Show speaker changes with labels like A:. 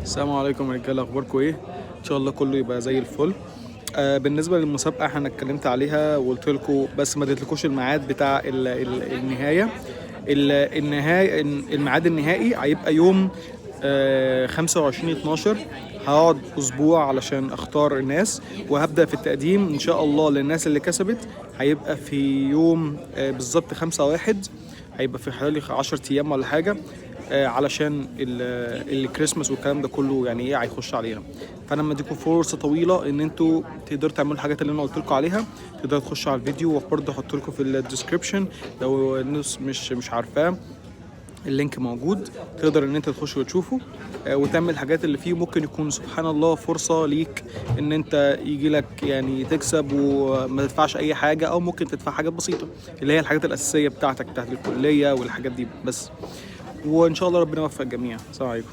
A: السلام عليكم يا رجاله، اخباركم ايه؟ ان شاء الله كله يبقى زي الفل. بالنسبه للمسابقه احنا اتكلمت عليها وقلت لكم، بس ما اديتلكوش الميعاد بتاع النهايه. الميعاد النهائي هيبقى يوم 25/12. هقعد اسبوع علشان اختار الناس، وهبدا في التقديم ان شاء الله للناس اللي كسبت. هيبقى في يوم بالظبط 5/1. هيبقى في حوالي 10 ايام ولا حاجه. علشان الكريسماس والكلام ده كله، يعني ايه هيخش علينا. فانا مديكم فرصه طويله ان انتوا تقدروا تعملوا الحاجات اللي انا قلت لكم عليها. تقدروا تخشوا على الفيديو، وبرضه احط لكم في الديسكربشن لو الناس مش عارفاه. اللينك موجود، تقدر ان انت تخش وتشوفه وتعمل الحاجات اللي فيه. ممكن يكون سبحان الله فرصة ليك ان انت يجي لك يعني تكسب وما تدفعش اي حاجة، او ممكن تدفع حاجات بسيطة اللي هي الحاجات الاساسية بتاعتك بتاعت الكلية والحاجات دي بس. وان شاء الله ربنا يوفق الجميع. السلام عليكم.